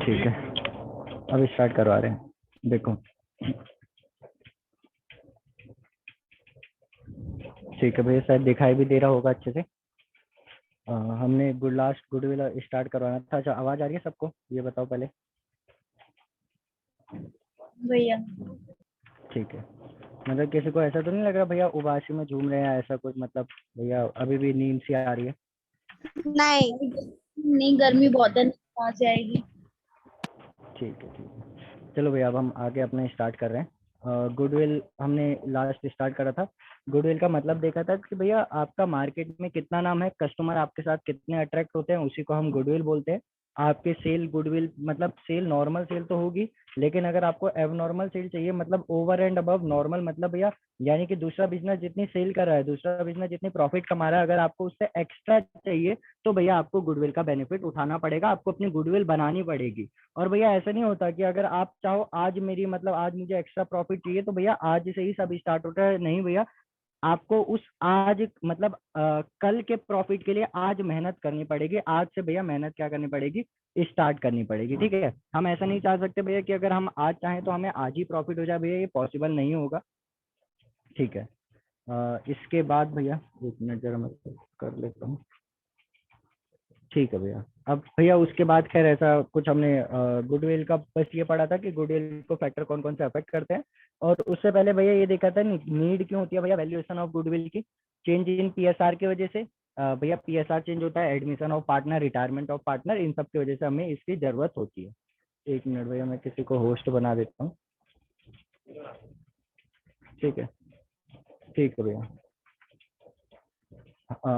ठीक है, अब स्टार्ट करवा रहे हैं। देखो, ठीक है भैया, शायद दिखाई भी दे रहा होगा अच्छे से। हमने गुडविल स्टार्ट करवाना था। अच्छा, आवाज आ रही है सबको? ये बताओ पहले। भैया ठीक है, मतलब किसी को ऐसा तो नहीं लग रहा भैया उबासी में झूम रहे हैं ऐसा कुछ? मतलब भैया अभी भी नींद सी आ रही है? नहीं नहीं, गर्मी बहुत है, कहाँ से आएगी। ठीक है, ठीक है, चलो भैया अब हम आगे अपने स्टार्ट कर रहे हैं। गुडविल हमने लास्ट स्टार्ट करा था। गुडविल का मतलब देखा था कि भैया आपका मार्केट में कितना नाम है, कस्टमर आपके साथ कितने अट्रैक्ट होते हैं, उसी को हम गुडविल बोलते हैं। आपके सेल गुडविल मतलब सेल नॉर्मल सेल तो होगी, लेकिन अगर आपको एबनॉर्मल सेल चाहिए मतलब ओवर एंड अबव नॉर्मल, मतलब भैया यानी कि दूसरा बिजनेस जितनी सेल कर रहा है, दूसरा बिजनेस जितनी प्रॉफिट कमा रहा है, अगर आपको उससे एक्स्ट्रा चाहिए तो भैया आपको गुडविल का बेनिफिट उठाना पड़ेगा, आपको अपनी गुडविल बनानी पड़ेगी। और भैया ऐसा नहीं होता कि अगर आप चाहो आज मेरी मतलब आज मुझे एक्स्ट्रा प्रॉफिट चाहिए तो भैया आज से ही सब स्टार्ट होता है, नहीं भैया। आपको उस आज मतलब कल के प्रॉफिट के लिए आज मेहनत करनी पड़ेगी, आज से भैया मेहनत क्या करनी पड़ेगी, स्टार्ट करनी पड़ेगी। ठीक है, हम ऐसा नहीं चाह सकते भैया कि अगर हम आज चाहें तो हमें आज ही प्रॉफिट हो जाए, भैया ये पॉसिबल नहीं होगा। ठीक है, इसके बाद भैया एक मिनट जरा मैं कर लेता हूँ। ठीक है भैया, अब भैया उसके बाद खैर ऐसा कुछ हमने गुडविल का बस ये पढ़ा था कि गुडविल को फैक्टर कौन कौन से अफेक्ट करते हैं। और उससे पहले भैया ये देखा था नीड क्यों होती है भैया वैल्यूएशन ऑफ गुडविल की, चेंज इन पीएसआर की वजह से। भैया पीएसआर चेंज होता है, admission of partner, retirement of partner, इन सब की वजह से हमें इसकी जरूरत होती है। एक मिनट भैया, मैं किसी को होस्ट बना देता हूँ। ठीक है, ठीक है भैया,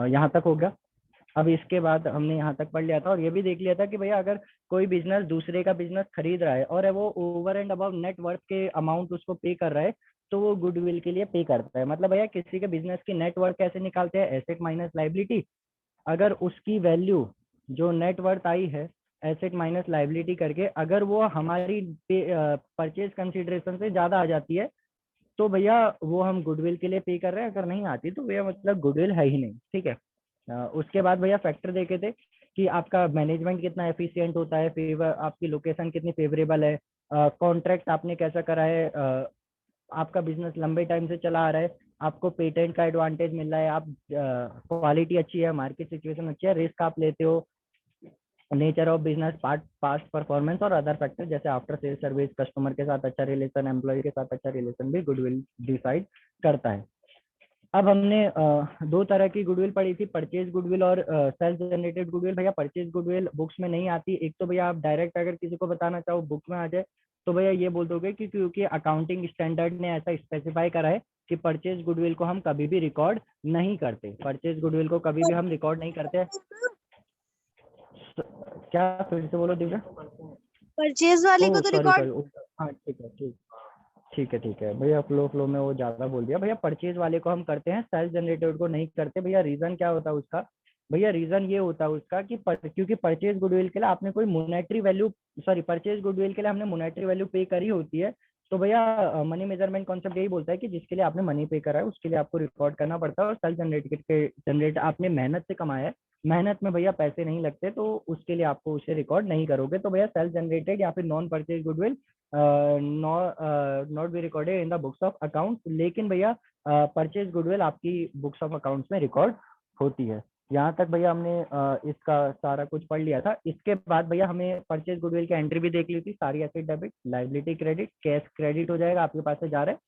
यहाँ तक हो गया। अब इसके बाद हमने यहाँ तक पढ़ लिया था और ये भी देख लिया था कि भैया अगर कोई बिजनेस दूसरे का बिजनेस खरीद रहा है और वो over and above net worth के अमाउंट उसको पे कर रहा है तो वो गुडविल के लिए पे करता है। मतलब भैया किसी के बिजनेस की नेट वर्थ कैसे निकालते हैं, एसेट माइनस लाइबिलिटी। अगर उसकी वैल्यू जो नेट वर्थ आई है एसेट माइनस लाइबिलिटी करके, अगर वो हमारी परचेज कंसिडरेशन से ज्यादा आ जाती है तो भैया वो हम गुडविल के लिए पे कर रहे हैं, अगर नहीं आती तो भैया मतलब गुडविल है ही नहीं। ठीक है, उसके बाद भैया फैक्टर देखे थे कि आपका मैनेजमेंट कितना एफिशिएंट होता है, फेवर आपकी लोकेशन कितनी फेवरेबल है, कॉन्ट्रैक्ट आपने कैसा करा है, आपका बिजनेस लंबे टाइम से चला आ रहा है, आपको पेटेंट का एडवांटेज मिल रहा है, आप क्वालिटी अच्छी है, मार्केट सिचुएशन अच्छी है, रिस्क आप लेते हो, nature of business, past performance और अदर फैक्टर जैसे आफ्टर सेल सर्विस, कस्टमर के साथ अच्छा रिलेशन, एम्प्लॉय के साथ अच्छा रिलेशन भी गुडविल डिसाइड करता है। अब हमने दो तरह की गुडविल पढ़ी थी, परचेज गुडविल और सेल्फ जनरेटेड गुडविल। भैया परचेज गुडविल बुक्स में नहीं आती। एक तो भैया आप डायरेक्ट अगर किसी को बताना चाहो बुक में आ जाए तो भैया ये बोल दोगे कि क्योंकि अकाउंटिंग स्टैंडर्ड ने ऐसा स्पेसिफाई करा है कि परचेज गुडविल को हम कभी भी रिकॉर्ड नहीं करते, परचेज गुडविल को कभी भी हम रिकॉर्ड नहीं करते। क्या, फिर से बोलो दिव्या। परचेज वाले को ओह तो सॉरी रिकॉर्ड। सॉरी, हाँ ठीक है, ठीक है, ठीक है भैया, फ्लो फ्लो में वो ज्यादा बोल दिया। भैया परचेज वाले को हम करते हैं, सेल्फ जनरेटेड को नहीं करते। भैया रीजन क्या होता है उसका? भैया रीजन ये होता है उसका कि क्योंकि परचेज गुडविल के लिए आपने कोई monetary value, sorry purchase goodwill के लिए हमने मोनेटरी वैल्यू पे करी होती है। तो भैया मनी मेजरमेंट कॉन्सेप्ट यही बोलता है कि जिसके लिए आपने मनी पे करा है उसके लिए आपको रिकॉर्ड करना पड़ता है। और सेल्फ जनरेट आपने मेहनत से कमाया है, मेहनत में भैया पैसे नहीं लगते, तो उसके लिए आपको उसे रिकॉर्ड नहीं करोगे। तो भैया सेल्फ जनरेटेड या फिर non purchase goodwill not be recorded in the books of accounts. लेकिन भैया परचेज गुडविल आपकी बुक्स ऑफ अकाउंट्स में रिकॉर्ड होती है। यहाँ तक भैया हमने इसका सारा कुछ पढ़ लिया था। इसके बाद भैया हमें परचेज गुडविल की एंट्री भी देख ली थी, सारी asset debit, liability credit, cash credit हो जाएगा, आपके पास से जा रहा है,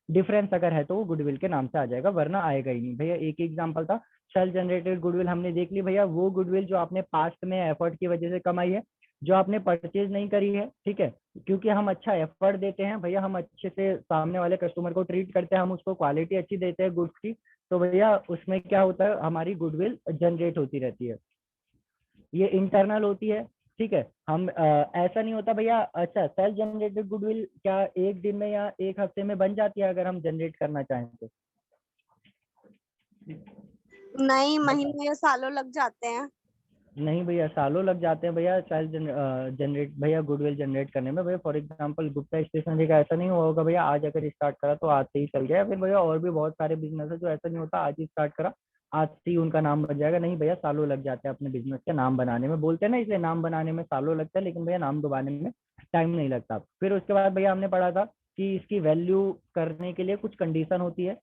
डिफरेंस अगर है तो वो गुडविल के नाम से आ जाएगा, वरना आएगा ही नहीं। भैया एक एग्जांपल था, सेल्फ जनरेटेड गुडविल हमने देख ली। भैया वो गुडविल जो आपने पास्ट में एफर्ट की वजह से कमाई है, जो आपने परचेज नहीं करी है, ठीक है, क्योंकि हम अच्छा एफर्ट देते हैं भैया, हम अच्छे से सामने वाले कस्टमर को ट्रीट करते हैं, हम उसको क्वालिटी अच्छी देते हैं गुड्स की, तो भैया उसमें क्या होता है, हमारी गुडविल जनरेट होती रहती है, ये इंटरनल होती है। ठीक है, हम ऐसा नहीं होता भैया। अच्छा, सेल्फ जनरेटेड गुडविल क्या एक दिन में या एक हफ्ते में बन जाती है अगर हम जनरेट करना चाहें तो? नहीं, बता, महीने या सालों लग जाते हैं। नहीं भैया सालों लग जाते हैं भैया सेल्फ जनरेट भैया गुडविल जनरेट करने में। भैया फॉर एग्जांपल गुप्ता स्टेशनरी का ऐसा नहीं हुआ होगा भैया आज अगर स्टार्ट करा तो आज से ही चल गया, फिर भैया और भी बहुत सारे बिजनेस है जो ऐसा नहीं होता आज ही स्टार्ट करा आज से ही उनका नाम बन जाएगा, नहीं भैया, सालों लग जाते हैं अपने बिजनेस के नाम बनाने में, बोलते हैं ना, इसलिए नाम बनाने में सालों लगता है, लेकिन भैया नाम दबाने में टाइम नहीं लगता। फिर उसके बाद भैया हमने पढ़ा था कि इसकी वैल्यू करने के लिए कुछ कंडीशन होती है।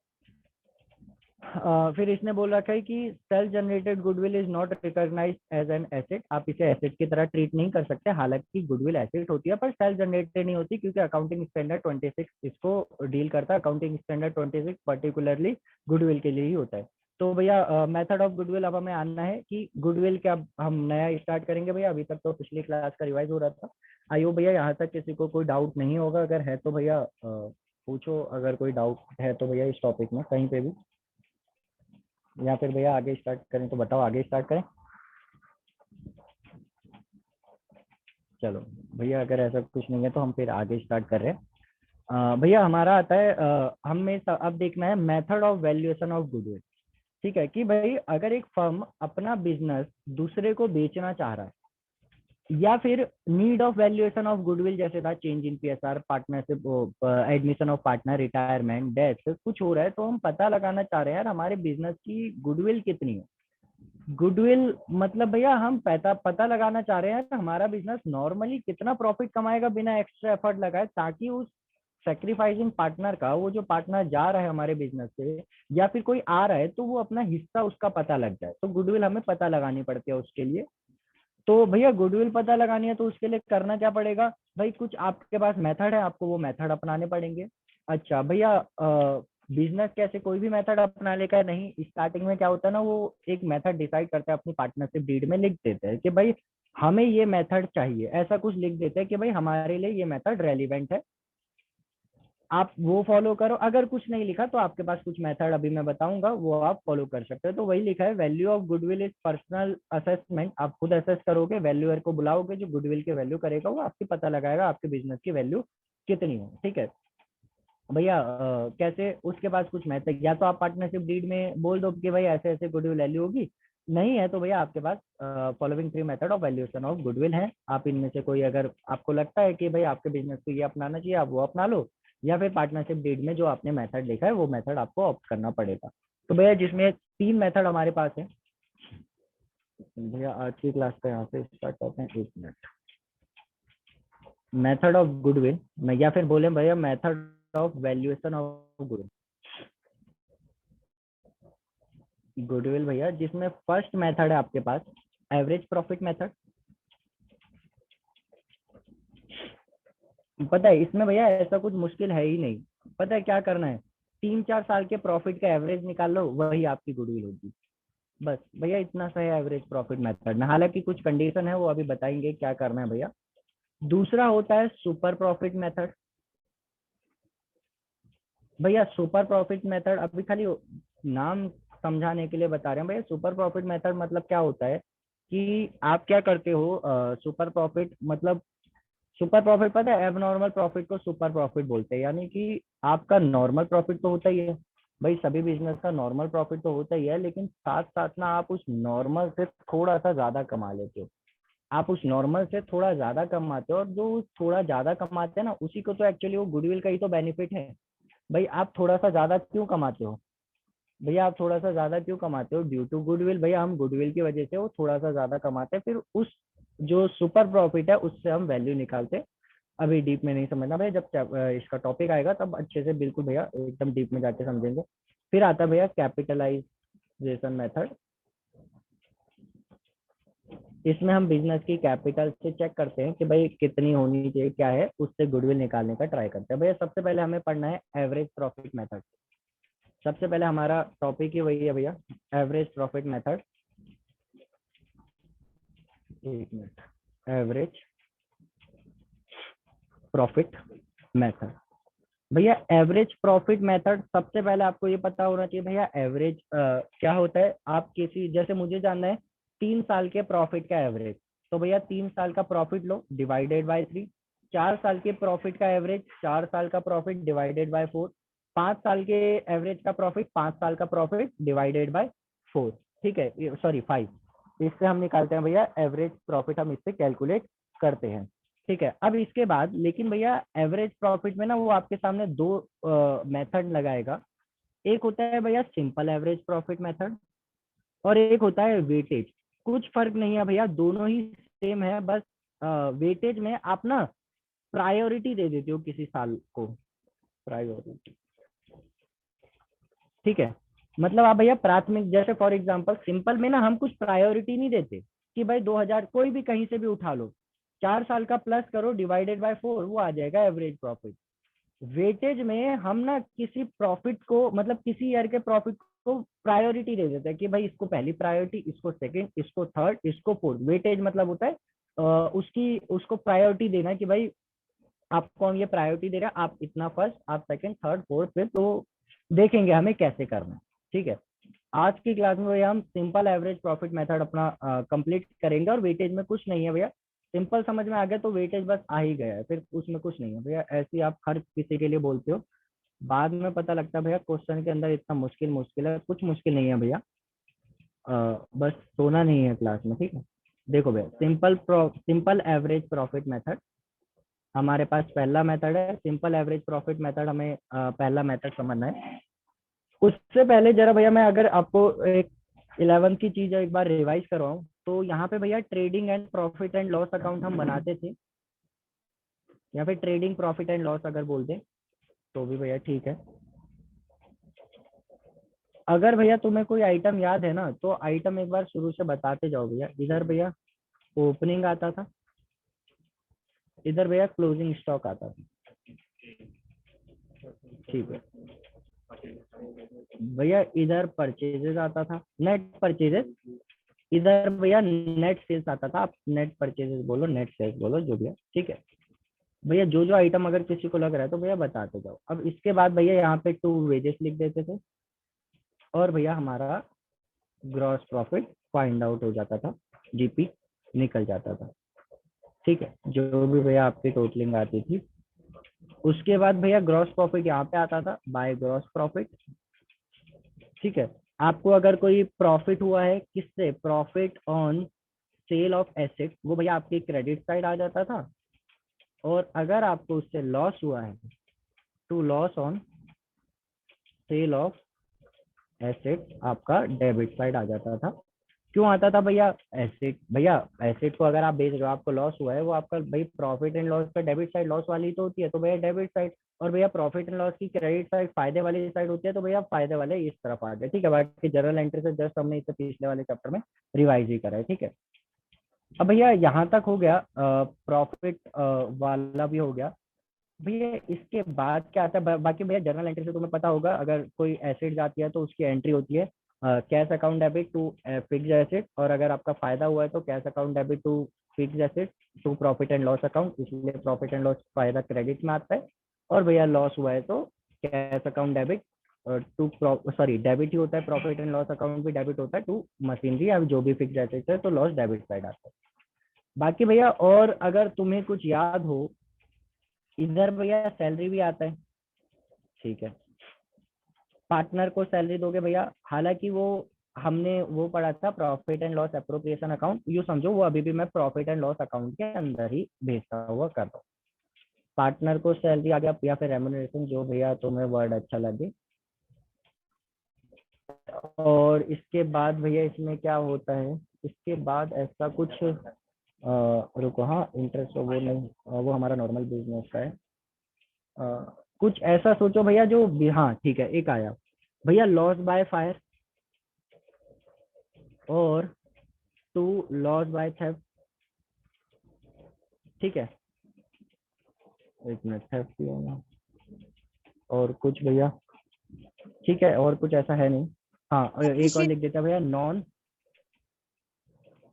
फिर इसने बोल रखा है कि self generated goodwill is not recognized as an asset, आप इसे एसेट की तरह ट्रीट नहीं कर सकते, हालांकि गुडविल एसेट होती है पर सेल्फ जनरेटेड नहीं होती, क्योंकि अकाउंटिंग स्टैंडर्ड 26 इसको डील करता है। अकाउंटिंग स्टैंडर्ड 26 पर्टिकुलरली गुडविल के लिए ही होता है। तो भैया मेथड ऑफ गुडविल अब हमें आना है कि गुडविल क्या हम नया स्टार्ट करेंगे भैया, अभी तक तो पिछली क्लास का रिवाइज हो रहा था। आई होप भैया यहाँ तक किसी को कोई डाउट नहीं होगा, अगर है तो भैया पूछो, अगर कोई डाउट है तो भैया इस टॉपिक में कहीं पे भी, या फिर भैया आगे स्टार्ट करें तो बताओ, आगे स्टार्ट करें। चलो भैया, अगर ऐसा कुछ नहीं है तो हम फिर आगे स्टार्ट कर रहे हैं। भैया हमारा आता है, हमें अब देखना है method of valuation of goodwill. ठीक है कि भाई अगर एक फर्म अपना बिजनेस दूसरे को बेचना चाह रहा है, या फिर need of valuation of goodwill जैसे था change in PSR, partnership, admission of partner, retirement, death, कुछ हो रहा है, तो हम पता लगाना चाह रहे हैं यार हमारे बिजनेस की गुडविल कितनी है। गुडविल मतलब भैया हम पता लगाना चाह रहे हैं हमारा बिजनेस नॉर्मली कितना प्रॉफिट कमाएगा बिना एक्स्ट्रा एफर्ट लगाए, ताकि उस सेक्रीफाइसिंग पार्टनर का, वो जो पार्टनर जा रहा है हमारे बिजनेस से या फिर कोई आ रहा है, तो वो अपना हिस्सा उसका पता लग जाए। तो गुडविल हमें पता लगानी पड़ती है उसके लिए। तो भैया गुडविल पता लगानी है तो उसके लिए करना क्या पड़ेगा भाई, कुछ आपके पास मेथड है, आपको वो मेथड अपनाने पड़ेंगे। अच्छा भैया, बिजनेस कैसे कोई भी मेथड अपना लेगा नहीं, स्टार्टिंग में क्या होता है ना, वो एक मेथड डिसाइड करते हैं अपनी पार्टनरशिप डीड में, लिख देते हैं कि भाई हमें ये मेथड चाहिए, ऐसा कुछ लिख देते हैं कि भाई हमारे लिए ये मेथड रेलिवेंट है, आप वो फॉलो करो। अगर कुछ नहीं लिखा तो आपके पास कुछ मेथड अभी मैं बताऊंगा, वो आप फॉलो कर सकते हो। तो वही लिखा है, value of goodwill is personal assessment, आप खुद असेस करोगे, वैल्यूअर को बुलाओगे, जो गुडविल की वैल्यू करेगा वो आपकी पता लगाएगा आपके बिजनेस की वैल्यू कितनी है। ठीक है भैया, कैसे, उसके पास कुछ मेथड, या तो आप पार्टनरशिप डीड में बोल दो कि भाई ऐसे ऐसे गुडविल वैल्यू होगी, नहीं है तो भैया आपके पास following 3 method of valuation of goodwill है, आप इनमें से कोई अगर आपको लगता है कि भाई आपके बिजनेस को ये अपनाना चाहिए, आप वो अपना लो, या फिर पार्टनरशिप डीड में जो आपने मेथड लिखा है वो मेथड आपको ऑप्ट करना पड़ेगा। तो भैया जिसमें 3 मेथड हमारे पास है, भैया आज की क्लास का यहाँ से स्टार्ट करते हैं, 1 मिनट। मेथड ऑफ गुडविल, या फिर बोले भैया method of valuation of goodwill. Goodwill भैया जिसमें फर्स्ट मेथड है आपके पास एवरेज प्रॉफिट मेथड। पता है इसमें भैया ऐसा कुछ मुश्किल है ही नहीं, पता है क्या करना है, 3-4 साल के प्रॉफिट का एवरेज निकाल लो, वही आपकी गुडविल होगी। बस भैया इतना सा है एवरेज प्रॉफिट मेथड में, हालांकि कुछ कंडीशन है वो अभी बताएंगे क्या करना है भैया। दूसरा होता है सुपर प्रॉफिट मेथड। भैया सुपर प्रॉफिट मेथड अभी खाली नाम समझाने के लिए बता रहे हैं भैया, सुपर प्रॉफिट मेथड मतलब क्या होता है कि आप क्या करते हो, सुपर प्रॉफिट मतलब, सुपर प्रॉफिट पता है, एबनॉर्मल प्रॉफिट को सुपर प्रॉफिट बोलते हैं, यानी कि आपका नॉर्मल प्रॉफिट तो होता ही है भाई, सभी बिजनेस का नॉर्मल प्रॉफिट तो होता ही है, लेकिन साथ साथ ना आप उस नॉर्मल से थोड़ा सा ज्यादा कमा लेते हो, आप उस नॉर्मल से थोड़ा ज्यादा कमाते हो, और जो थोड़ा ज्यादा कमाते हैं ना उसी को तो एक्चुअली वो गुडविल का ही तो बेनिफिट है। भाई आप थोड़ा सा ज्यादा क्यों कमाते हो, भैया आप थोड़ा सा ज्यादा क्यों कमाते हो, ड्यू टू गुडविल, भैया हम गुडविल की वजह से वो थोड़ा सा ज्यादा कमाते हैं, फिर उस जो सुपर प्रॉफिट है उससे हम वैल्यू निकालते हैं। अभी डीप में नहीं समझना भैया, जब इसका टॉपिक आएगा तब अच्छे से बिल्कुल भैया एकदम डीप में जाके समझेंगे। फिर आता है भैया कैपिटलाइजेशन मेथड, इसमें हम बिजनेस की कैपिटल से चेक करते हैं कि भाई कितनी होनी चाहिए, क्या है, उससे गुडविल निकालने का ट्राई करते हैं। भैया सबसे पहले हमें पढ़ना है एवरेज प्रॉफिट मेथड, सबसे पहले हमारा टॉपिक ही वही है भैया, average profit method. 1 minute, average profit method. भैया एवरेज प्रॉफिट मेथड सबसे पहले आपको ये पता होना चाहिए भैया, एवरेज क्या होता है, आप किसी, जैसे मुझे जानना है 3 साल के प्रॉफिट का एवरेज, तो भैया 3 साल का प्रॉफिट लो डिवाइडेड बाय 3, 4 साल के प्रॉफिट का एवरेज, 4 साल का प्रॉफिट डिवाइडेड बाय 4, 5 साल के एवरेज का प्रॉफिट, 5 साल का प्रॉफिट डिवाइडेड बाय 4, ठीक है, सॉरी 5, इससे हम निकालते हैं भैया एवरेज प्रॉफिट, हम इससे कैलकुलेट करते हैं। ठीक है, अब इसके बाद लेकिन भैया एवरेज प्रॉफिट में ना वो आपके सामने 2 मेथड लगाएगा, एक होता है भैया सिंपल एवरेज प्रॉफिट मेथड, और एक होता है वेटेज। कुछ फर्क नहीं है भैया, दोनों ही सेम है, बस वेटेज में आप ना प्रायोरिटी दे देते हो किसी साल को, प्रायोरिटी। ठीक है, मतलब आप भैया प्राथमिक, जैसे फॉर एग्जांपल सिंपल में ना हम कुछ प्रायोरिटी नहीं देते कि भाई 2000 कोई भी कहीं से भी उठा लो, 4 साल का प्लस करो डिवाइडेड बाय 4, वो आ जाएगा एवरेज प्रॉफिट। वेटेज में हम ना किसी प्रॉफिट को, मतलब किसी ईयर के प्रॉफिट को प्रायोरिटी दे देते हैं कि भाई इसको पहली प्रायोरिटी, इसको सेकंड, इसको थर्ड, इसको फोर्थ। वेटेज मतलब होता है उसकी उसको प्रायोरिटी देना कि भाई आपको हम ये प्रायोरिटी दे रहे हैं, आप इतना फर्स्ट, आप सेकंड, थर्ड, फोर्थ, फिफ्थ, तो देखेंगे हमें कैसे करना है। ठीक है, आज की क्लास में भैया हम सिंपल एवरेज प्रॉफिट मेथड अपना कंप्लीट करेंगे, और वेटेज में कुछ नहीं है भैया, सिंपल समझ में आ गया तो वेटेज बस आ ही गया है, फिर उसमें कुछ नहीं है भैया। ऐसे ही आप हर किसी के लिए बोलते हो, बाद में पता लगता है भैया क्वेश्चन के अंदर इतना मुश्किल मुश्किल है, कुछ मुश्किल नहीं है भैया। बस सोना नहीं है क्लास में, ठीक है। देखो भैया, सिंपल एवरेज प्रॉफिट मेथड हमारे पास पहला मेथड है। सिंपल एवरेज प्रॉफिट मेथड हमें पहला मेथड समझना है। उससे पहले जरा भैया मैं अगर आपको एक 11th की चीज एक बार रिवाइज करवाऊं, तो यहाँ पे भैया trading and profit and loss account हम बनाते थे, या फिर ट्रेडिंग प्रॉफिट एंड लॉस अगर बोल दें तो भी भैया ठीक है। अगर भैया तुम्हें कोई आइटम याद है ना, तो आइटम एक बार शुरू से बताते जाओ भैया। इधर भैया ओपनिंग आता था, इधर भैया क्लोजिंग स्टॉक आता था, ठीक है भैया। इधर परचेजेस आता था, नेट परचेजेस। इधर भैया नेट सेल्स आता था, आप नेट परचेजेस बोलो, नेट सेल्स बोलो, जो भी है, ठीक है भैया। जो जो आइटम अगर किसी को लग रहा है तो भैया बताते जाओ। अब इसके बाद भैया यहाँ पे टू वेजेस लिख देते थे, और भैया हमारा ग्रॉस प्रॉफिट फाइंड आउट हो जाता था, जीपी निकल जाता था, ठीक है। जो भी भैया आपकी टोटलिंग आती थी, उसके बाद भैया ग्रॉस प्रॉफिट यहाँ पे आता था, बाय ग्रॉस प्रॉफिट, ठीक है। आपको अगर कोई प्रॉफिट हुआ है, किससे, profit on sale of asset, वो भैया आपकी क्रेडिट साइड आ जाता था। और अगर आपको उससे लॉस हुआ है, to loss on sale of asset, आपका डेबिट साइड आ जाता था। क्यों आता था भैया, एसेट, भैया एसेट को अगर आप बेच रहे हो, आपको लॉस हुआ है, वो आपका भाई प्रॉफिट एंड लॉस का डेबिट साइड लॉस वाली तो होती है, तो भैया डेबिट साइड। और भैया प्रॉफिट एंड लॉस की क्रेडिट साइड फायदे वाली साइड होती है, तो भैया फायदे वाले इस तरफ आ गए, ठीक है। बाकी जनरल एंट्री से जस्ट हमने इसे पिछले वाले चैप्टर में रिवाइज ही करा है, ठीक है। अब भैया यहाँ तक हो गया, प्रॉफिट वाला भी हो गया भैया। इसके बाद क्या आता है, बाकी भैया जनरल एंट्री से तुम्हें पता होगा, अगर कोई एसेट जाती है तो उसकी एंट्री होती है cash account debit to fix asset, और अगर आपका फायदा हुआ है तो cash account debit to fix asset to profit and loss account, इसलिए प्रॉफिट एंड लॉस फायदा क्रेडिट में आता है। और भैया लॉस हुआ है तो cash account debit to, sorry debit ही होता है, प्रॉफिट एंड लॉस अकाउंट भी डेबिट होता है टू मशीनरी, या जो भी फिक्स एसेट है तो लॉस डेबिट साइड आता है। बाकी भैया और अगर तुम्हें कुछ याद हो, इधर भैया सैलरी भी आता है, ठीक है। पार्टनर को सैलरी दोगे भैया, हालांकि वो हमने वो पढ़ा था profit and loss appropriation account, you समझो वो अभी भी मैं प्रॉफिट एंड लॉस अकाउंट के अंदर ही भेजता हुआ कर रहा हूँ। पार्टनर को सैलरी आ गया, या फिर रेम्युनरेशन, जो भैया तुम्हें वर्ड अच्छा लगे। और इसके बाद भैया इसमें क्या होता है, इसके बाद ऐसा कुछ रुको, हाँ इंटरेस्ट वो नहीं, वो हमारा नॉर्मल बिजनेस का है। कुछ ऐसा सोचो भैया जो हाँ ठीक है, एक आया भैया लॉस बाय फायर, और टू लॉस बाय थेफ्ट, ठीक है। एक मिनट, थेफ्ट ही होना, और कुछ भैया, ठीक है, और कुछ ऐसा है नहीं। हाँ एक और लिख देता भैया नॉन,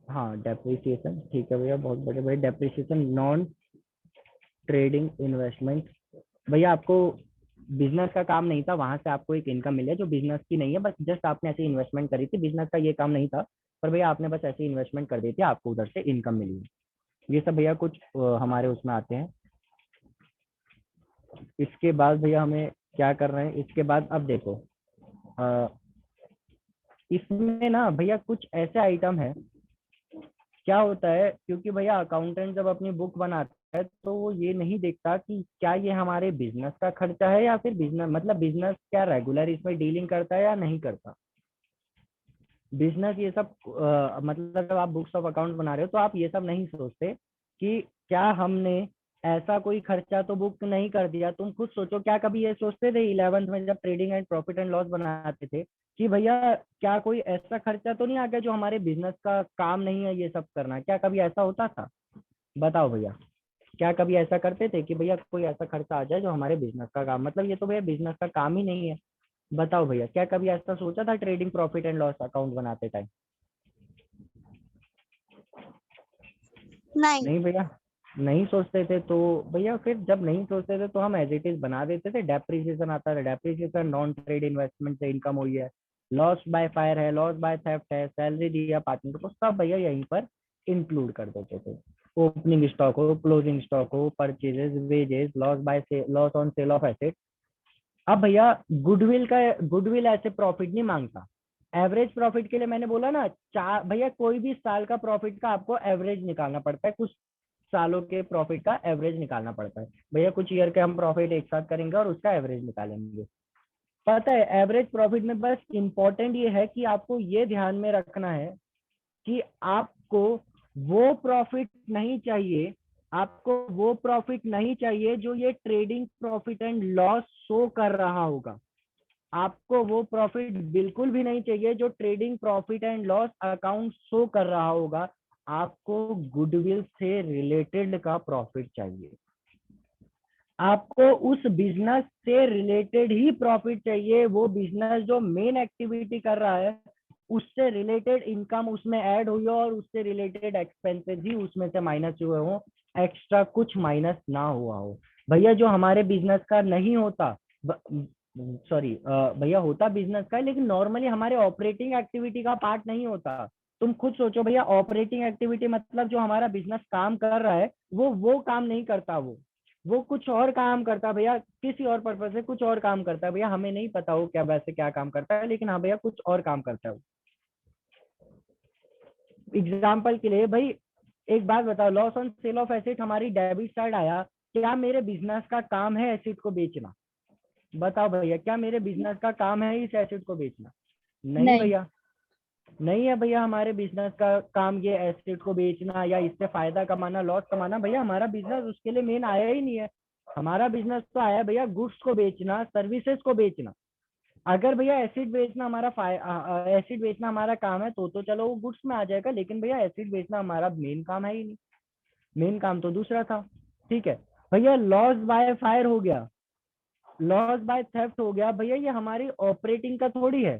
हाँ डेप्रिसिएशन, ठीक है भैया, बहुत बढ़िया भैया, डेप्रिसिएशन नॉन ट्रेडिंग इन्वेस्टमेंट। भैया आपको बिजनेस का काम नहीं था, वहां से आपको एक इनकम मिली है जो बिजनेस की नहीं है, बस जस्ट आपने ऐसी इन्वेस्टमेंट करी थी, बिजनेस का ये काम नहीं था, पर भैया आपने बस ऐसी इन्वेस्टमेंट कर दी थी, आपको उधर से इनकम मिली है। ये सब भैया कुछ हमारे उसमें आते हैं। इसके बाद भैया हमें क्या कर रहे हैं, इसके बाद अब देखो इसमें ना भैया कुछ ऐसे आइटम है, क्या होता है, क्योंकि भैया अकाउंटेंट जब अपनी बुक बनाता है तो वो ये नहीं देखता कि क्या ये हमारे बिजनेस का खर्चा है, या फिर बिजनेस मतलब बिजनेस क्या रेगुलर इसमें डीलिंग करता है या नहीं करता। बिजनेस ये सब मतलब जब आप बुक्स ऑफ अकाउंट बना रहे हो तो आप ये सब नहीं सोचते कि क्या हमने ऐसा कोई खर्चा तो बुक नहीं कर दिया। तुम खुद सोचो, क्या कभी ये सोचते थे 11th में जब trading and profit and loss बनाते थे कि भैया क्या कोई ऐसा खर्चा तो नहीं आ गया जो हमारे बिजनेस का काम नहीं है ये सब करना? क्या कभी ऐसा होता था? बताओ भैया, क्या कभी ऐसा करते थे कि भैया कोई ऐसा खर्चा आ जाए जो हमारे बिजनेस का काम, मतलब ये तो भैया बिजनेस का काम ही नहीं है। बताओ भैया, क्या कभी ऐसा सोचा था trading profit and loss account बनाते टाइम? नहीं। नहीं भैया, नहीं सोचते थे। तो भैया फिर जब नहीं सोचते थे तो हम एज इट इज बना देते थे। डेप्रिसिएशन आता था, डेप्रिसिएशन नॉन ट्रेड इन्वेस्टमेंट से इनकम हुई है, लॉस बाय फायर है, लॉस बाय थेफ्ट है, सैलरी दिया पार्टनर को, सब भैया यहीं पर इंक्लूड कर देते थे। ओपनिंग स्टॉक हो, क्लोजिंग स्टॉक हो, परचेजेस, वेजेस, लॉस बाय से loss on sale of asset. अब भैया गुडविल ऐसे प्रॉफिट नहीं मांगता। एवरेज प्रॉफिट के लिए मैंने बोला ना, चार भैया कोई भी साल का प्रॉफिट का आपको एवरेज निकालना पड़ता है, कुछ सालों के प्रॉफिट का एवरेज निकालना पड़ता है। भैया कुछ ईयर के हम प्रॉफिट एक साथ करेंगे और उसका एवरेज निकालेंगे। पता है एवरेज प्रॉफिट में बस इंपॉर्टेंट ये है कि आपको ये ध्यान में रखना है कि आपको वो प्रॉफिट नहीं चाहिए, आपको वो प्रॉफिट नहीं चाहिए जो ये trading profit and loss show कर रहा होगा। आपको वो प्रॉफिट बिल्कुल भी नहीं चाहिए जो trading profit and loss account show कर रहा होगा। आपको गुडविल से रिलेटेड का प्रॉफिट चाहिए। आपको उस बिजनेस से रिलेटेड ही प्रॉफिट चाहिए। वो बिजनेस जो मेन एक्टिविटी कर रहा है उससे रिलेटेड इनकम उसमें ऐड हुई हो और उससे रिलेटेड एक्सपेंसेस ही उसमें से माइनस हुए हो, एक्स्ट्रा कुछ माइनस ना हुआ हो। भैया जो हमारे बिजनेस का नहीं होता, सॉरी भैया होता बिजनेस का है लेकिन नॉर्मली हमारे ऑपरेटिंग एक्टिविटी का पार्ट नहीं होता। तुम खुद सोचो भैया, ऑपरेटिंग एक्टिविटी मतलब जो हमारा बिजनेस काम कर रहा है वो काम नहीं करता। वो कुछ और काम करता है भैया, किसी और पर्पज से कुछ और काम करता है भैया। हमें नहीं पता वो क्या वैसे क्या काम करता है, लेकिन हाँ भैया कुछ और काम करता है वो। एग्जाम्पल के लिए भाई एक बात बताओ, loss on sale of asset हमारी डेबिट साइड आया, क्या मेरे बिजनेस का काम है एसेट को बेचना? बताओ भैया, क्या मेरे बिजनेस का काम है इस एसेट को बेचना? नहीं नहीं। भैया, नहीं है भैया। हमारे बिजनेस का काम ये एसेट को बेचना या इससे फायदा कमाना, लॉस कमाना, भैया हमारा बिजनेस उसके लिए मेन आया ही नहीं है। हमारा बिजनेस तो आया भैया गुड्स को बेचना, सर्विसेज को बेचना। अगर भैया एसिड बेचना एसिड बेचना हमारा काम है तो चलो वो गुड्स में आ जाएगा, लेकिन भैया एसिड बेचना हमारा मेन काम है ही नहीं। मेन काम तो दूसरा था। ठीक है भैया, लॉस बाय फायर हो गया, लॉस बाय थेफ्ट हो गया, भैया ये हमारी ऑपरेटिंग का थोड़ी है।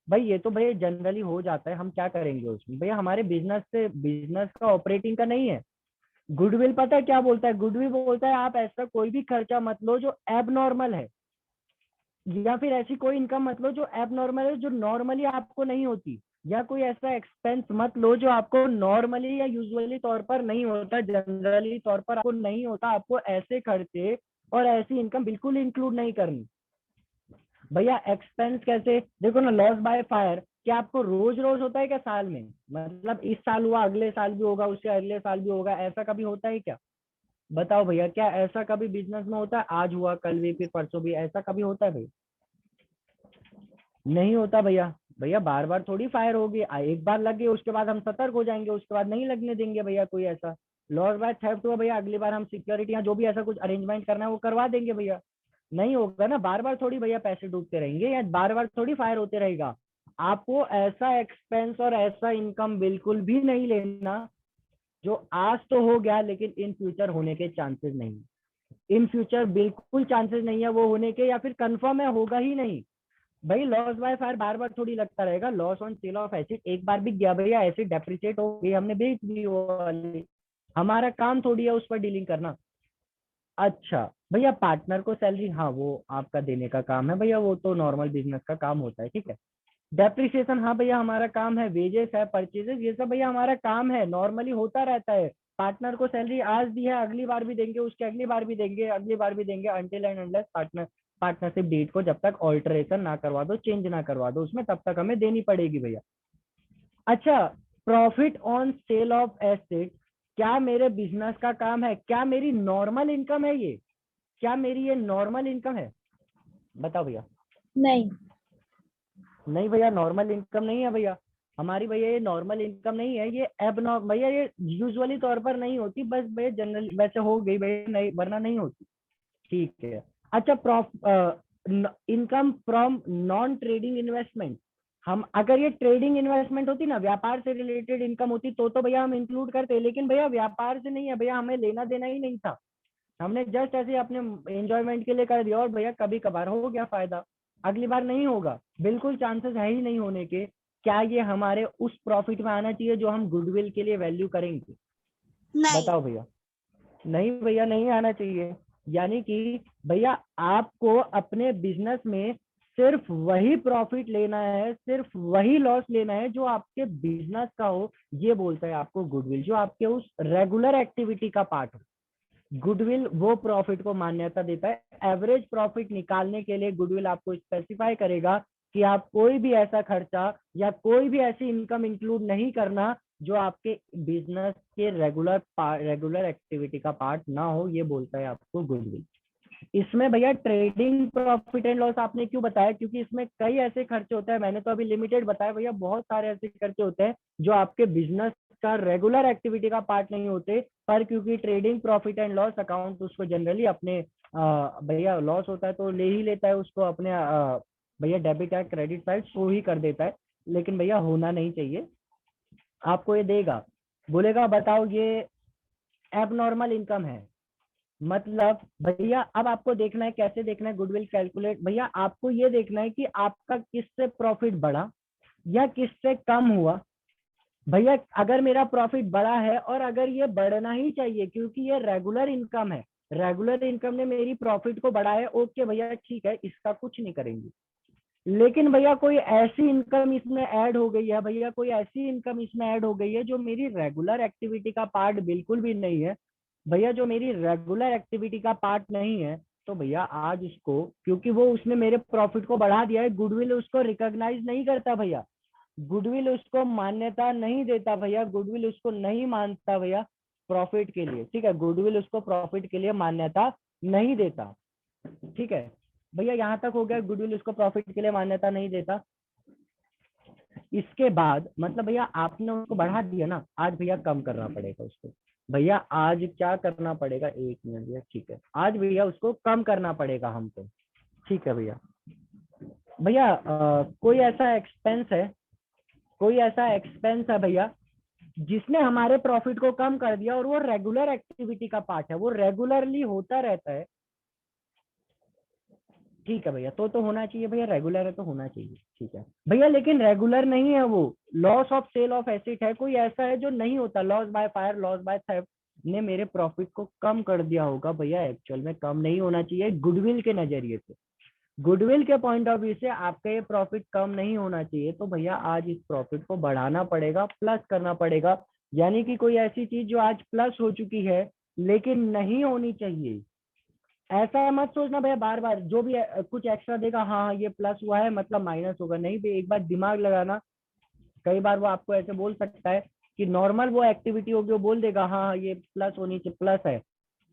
भाई ये तो भैया जनरली हो जाता है, हम क्या करेंगे उसमें? भैया हमारे बिजनेस का ऑपरेटिंग का नहीं है। गुडविल पता है क्या बोलता है? गुडविल बोलता है आप ऐसा कोई भी खर्चा मत लो जो एब नॉर्मल है, या फिर ऐसी कोई इनकम मत लो जो एब नॉर्मल है, जो नॉर्मली आपको नहीं होती, या कोई ऐसा एक्सपेंस मत लो जो आपको नॉर्मली या यूजुअली तौर पर नहीं होता, जनरली तौर पर आपको नहीं होता। आपको ऐसे खर्चे और ऐसी इनकम बिल्कुल इंक्लूड नहीं करनी। भैया एक्सपेंस कैसे देखो ना, लॉस बाय फायर क्या आपको रोज रोज होता है क्या साल में? मतलब इस साल हुआ अगले साल भी होगा, उससे अगले साल भी होगा, ऐसा कभी होता है क्या? बताओ भैया, क्या ऐसा कभी बिजनेस में होता है आज हुआ कल भी फिर परसों भी, ऐसा कभी होता है भैया? नहीं होता भैया। भैया बार बार थोड़ी फायर होगी, एक बार लग गई उसके बाद हम सतर्क हो जाएंगे, उसके बाद नहीं लगने देंगे भैया कोई ऐसा। लॉस बाय थेफ्ट हुआ भैया, अगली बार हम सिक्योरिटी या जो भी ऐसा कुछ अरेंजमेंट करना है वो करवा देंगे भैया। नहीं होगा ना, बार बार थोड़ी भैया पैसे डूबते रहेंगे या बार बार थोड़ी फायर होते रहेगा। आपको ऐसा एक्सपेंस और ऐसा इनकम बिल्कुल भी नहीं लेना जो आज तो हो गया लेकिन इन फ्यूचर होने के चांसेस नहीं। इन फ्यूचर बिल्कुल चांसेस नहीं है वो होने के, या फिर कंफर्म है होगा ही नहीं। भाई लॉस बाय फायर बार बार थोड़ी लगता रहेगा। Loss on sale of acid एक बार भी गया भैया, एसिड डेप्रिसिएट हो गई, हमने बेच दी वो वाली, हमारा काम थोड़ी है उस पर डीलिंग करना। अच्छा भैया पार्टनर को सैलरी, हाँ वो आपका देने का काम है भैया, वो तो नॉर्मल बिजनेस का काम होता है। ठीक है, डेप्रिसिएशन हाँ भैया हमारा काम है, वेजेस है, परचेजेस, ये सब भैया हमारा काम है, नॉर्मली होता रहता है। पार्टनर को सैलरी आज दी है, अगली बार भी देंगे, उसके अगली बार भी देंगे, अगली बार भी देंगे, until and unless partnership deed को जब तक ऑल्टरेशन ना करवा दो, चेंज ना करवा दो उसमें, तब तक हमें देनी पड़ेगी भैया। अच्छा, profit on sale of asset क्या मेरे बिजनेस का काम है? क्या मेरी नॉर्मल इनकम है ये? क्या मेरी ये नॉर्मल इनकम है? बताओ भैया। नहीं। नहीं भैया, नॉर्मल इनकम नहीं है भैया। हमारी भैया ये नॉर्मल इनकम नहीं है, ये एबनॉर्मल भैया, ये यूजुअली तौर पर नहीं होती, बस भैया जनरल वैसे हो गई भैया, नहीं वरना नहीं होती। ठीक है। अच्छा, income from non trading investment, हम अगर ये ट्रेडिंग इन्वेस्टमेंट होती ना, व्यापार से रिलेटेड इनकम होती तो भैया हम इंक्लूड करते, लेकिन भैया व्यापार से नहीं है भैया, हमें लेना देना ही नहीं था, हमने जस्ट ऐसे अपने एंजॉयमेंट के लिए कर दिया, और भैया कभी कभार हो गया फायदा, अगली बार नहीं होगा, बिल्कुल चांसेस है ही नहीं होने के। क्या ये हमारे उस प्रॉफिट में आना चाहिए जो हम गुडविल के लिए वैल्यू करेंगे? नहीं। बताओ भैया। नहीं भैया, नहीं आना चाहिए। यानी कि भैया आपको अपने बिजनेस में सिर्फ वही प्रॉफिट लेना है, सिर्फ वही लॉस लेना है जो आपके बिजनेस का हो, ये बोलता है आपको गुडविल, जो आपके उस रेगुलर एक्टिविटी का पार्ट हो। गुडविल वो प्रॉफिट को मान्यता देता है। एवरेज प्रॉफिट निकालने के लिए गुडविल आपको स्पेसिफाई करेगा कि आप कोई भी ऐसा खर्चा या कोई भी ऐसी इनकम इंक्लूड नहीं करना जो आपके बिजनेस के रेगुलर एक्टिविटी का पार्ट ना हो, ये बोलता है आपको गुडविल। इसमें भैया ट्रेडिंग प्रॉफिट एंड लॉस आपने क्यों बताया? क्योंकि इसमें कई ऐसे खर्चे होते हैं, मैंने तो अभी लिमिटेड बताया भैया, बहुत सारे ऐसे खर्चे होते हैं जो आपके बिजनेस का रेगुलर एक्टिविटी का पार्ट नहीं होते, पर क्योंकि trading profit and loss account उसको जनरली अपने भैया लॉस होता है तो ले ही लेता है उसको अपने भैया डेबिट या क्रेडिट साइड शो ही कर देता है, लेकिन भैया होना नहीं चाहिए। आपको ये देगा, बोलेगा बताओ ये एबनॉर्मल इनकम है, मतलब भैया अब आपको देखना है, कैसे देखना है गुडविल कैलकुलेट, भैया आपको ये देखना है कि आपका किससे प्रॉफिट बढ़ा या किससे कम हुआ। भैया अगर मेरा प्रॉफिट बढ़ा है और अगर ये बढ़ना ही चाहिए क्योंकि ये रेगुलर इनकम है, रेगुलर इनकम ने मेरी प्रॉफिट को बढ़ाया, ओके भैया ठीक है, इसका कुछ नहीं करेंगे। लेकिन भैया कोई ऐसी इनकम इसमें ऐड हो गई है, भैया कोई ऐसी इनकम इसमें ऐड हो गई है जो मेरी रेगुलर एक्टिविटी का पार्ट बिल्कुल भी नहीं है, भैया जो मेरी रेगुलर एक्टिविटी का पार्ट नहीं है, तो भैया आज उसको, क्योंकि वो उसने मेरे प्रॉफिट को बढ़ा दिया है, गुडविल उसको रिकॉग्नाइज नहीं करता भैया, गुडविल उसको मान्यता नहीं देता भैया, गुडविल उसको नहीं मानता भैया प्रॉफिट के लिए। ठीक है, गुडविल उसको प्रॉफिट के लिए मान्यता नहीं देता। ठीक है भैया, यहाँ तक हो गया, गुडविल उसको प्रॉफिट के लिए मान्यता नहीं देता। इसके बाद मतलब भैया आपने उसको बढ़ा दिया ना, आज भैया कम करना पड़ेगा उसको। भैया आज क्या करना पड़ेगा, एक मिनट भैया, ठीक है, आज भैया उसको कम करना पड़ेगा हमको। ठीक है भैया। भैया कोई ऐसा एक्सपेंस है, कोई ऐसा एक्सपेंस है भैया जिसने हमारे प्रॉफिट को कम कर दिया और वो रेगुलर एक्टिविटी का पार्ट है, वो रेगुलरली होता रहता है। ठीक है भैया, तो होना चाहिए भैया, रेगुलर है तो होना चाहिए। ठीक है भैया, लेकिन रेगुलर नहीं है वो, loss of sale of asset है, कोई ऐसा है जो नहीं होता, loss by fire, loss by theft ने मेरे प्रॉफिट को कम कर दिया होगा, भैया एक्चुअल में कम नहीं होना चाहिए गुडविल के नजरिए से, गुडविल के पॉइंट ऑफ व्यू से आपका ये प्रॉफिट कम नहीं होना चाहिए, तो भैया आज इस प्रॉफिट को बढ़ाना पड़ेगा, प्लस करना पड़ेगा। यानी कि कोई ऐसी चीज जो आज प्लस हो चुकी है लेकिन नहीं होनी चाहिए, ऐसा मत सोचना भैया बार बार जो भी कुछ एक्स्ट्रा देगा, हाँ हाँ ये प्लस हुआ है मतलब माइनस होगा, नहीं भैया एक बार दिमाग लगाना। कई बार वो आपको ऐसे बोल सकता है कि नॉर्मल वो एक्टिविटी होगी, वो बोल देगा हाँ हाँ ये प्लस होनी चाहिए, प्लस है,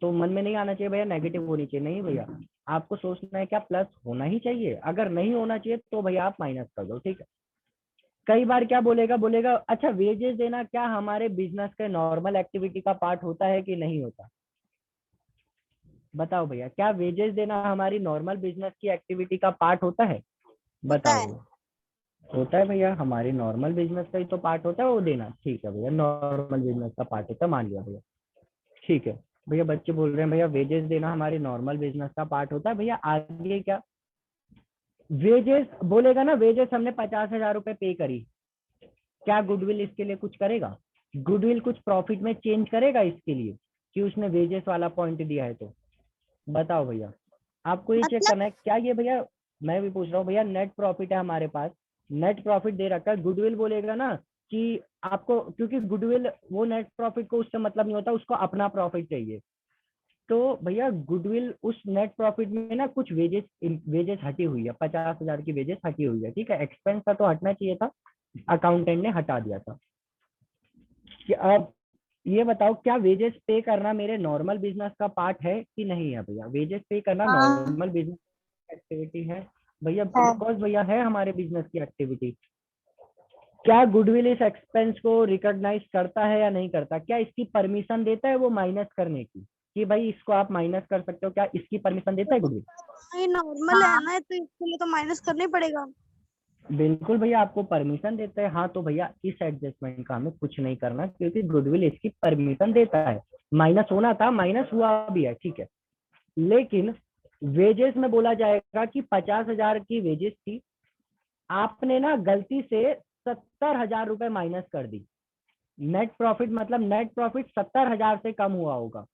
तो मन में नहीं आना चाहिए भैया नेगेटिव होनी चाहिए, नहीं भैया आपको सोचना है क्या प्लस होना ही चाहिए, अगर नहीं होना चाहिए तो भैया आप माइनस कर दो। ठीक है। कई बार क्या बोलेगा, बोलेगा अच्छा वेजेस देना क्या हमारे बिजनेस के नॉर्मल एक्टिविटी का पार्ट होता है कि नहीं होता? बताओ भैया, क्या वेजेस देना हमारी नॉर्मल बिजनेस की एक्टिविटी का पार्ट होता है? होता बताओ है। भैया। होता है भैया, हमारी नॉर्मल बिजनेस का ही तो पार्ट होता है वो देना। ठीक है भैया, नॉर्मल बिजनेस का पार्ट होता है, मान लिया भैया। ठीक है भैया, बच्चे बोल रहे हैं भैया वेजेस देना हमारी नॉर्मल बिजनेस का पार्ट होता है, भैया आगे क्या वेजेस बोलेगा ना, वेजेस हमने 50,000 रुपए पे करी, क्या गुडविल इसके लिए कुछ करेगा? गुडविल कुछ प्रॉफिट में चेंज करेगा इसके लिए कि उसने वेजेस वाला पॉइंट दिया है? तो बताओ भैया, आपको ये चेक मतलब करना है क्या ये भैया, मैं भी पूछ रहा हूँ भैया, नेट प्रॉफिट है हमारे पास, नेट प्रॉफिट दे रखा है, गुडविल बोलेगा ना कि आपको, क्योंकि गुडविल वो नेट प्रॉफिट को उससे मतलब नहीं होता, उसको अपना प्रॉफिट चाहिए, तो भैया गुडविल उस नेट प्रॉफिट में ना कुछ वेजेस वेजेस हटी हुई है, 50,000 की वेजेस हटी हुई है। ठीक है, एक्सपेंस था तो हटना चाहिए था, अकाउंटेंट ने हटा दिया था। कि अब ये बताओ क्या वेजेस पे करना मेरे नॉर्मल बिजनेस का पार्ट है कि नहीं है? भैया वेजेस पे करना हाँ नॉर्मल बिजनेस एक्टिविटी है भैया, है। ऑफकोर्स भैया है हमारे बिजनेस की एक्टिविटी। क्या गुडविल इस एक्सपेंस को रिकॉग्नाइज करता है या नहीं करता? क्या इसकी परमिशन देता है वो माइनस करने की, कि भाई इसको आप माइनस कर सकते हो? क्या इसकी परमिशन देता है गुडविल? ये नॉर्मल है ना, तो इसके लिए तो माइनस करना ही पड़ेगा। बिल्कुल भैया, आपको परमिशन देता है। हाँ, तो भैया इस एडजस्टमेंट का हमें कुछ नहीं करना, क्योंकि गुडविल इसकी परमिशन देता है। माइनस होना था, माइनस हुआ भी है, ठीक है। लेकिन वेजेस में बोला जाएगा कि 50,000 की वेजेस थी, आपने ना गलती से 70,000 रुपए माइनस कर दी। नेट प्रॉफिट मतलब नेट प्रॉफिट 70,000 से कम हुआ होगा।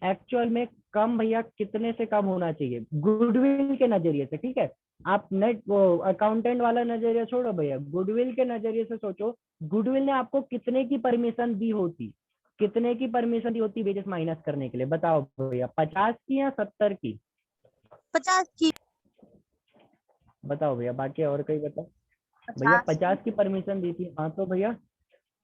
एक्चुअल में कम भैया कितने से कम होना चाहिए गुडविल के नजरिए से, ठीक है। आप नेट वो अकाउंटेंट वाला नजरिया छोड़ो भैया, गुडविल के नजरिए से सोचो। गुडविल ने आपको कितने की परमिशन दी होती, कितने की परमिशन दी होती वेजेस माइनस करने के लिए? बताओ भैया, 50 की या 70 की? 50 की। बताओ भैया, बाकी और कोई बताओ। भैया 50 की। 50 की परमिशन दी थी, हाँ तो भैया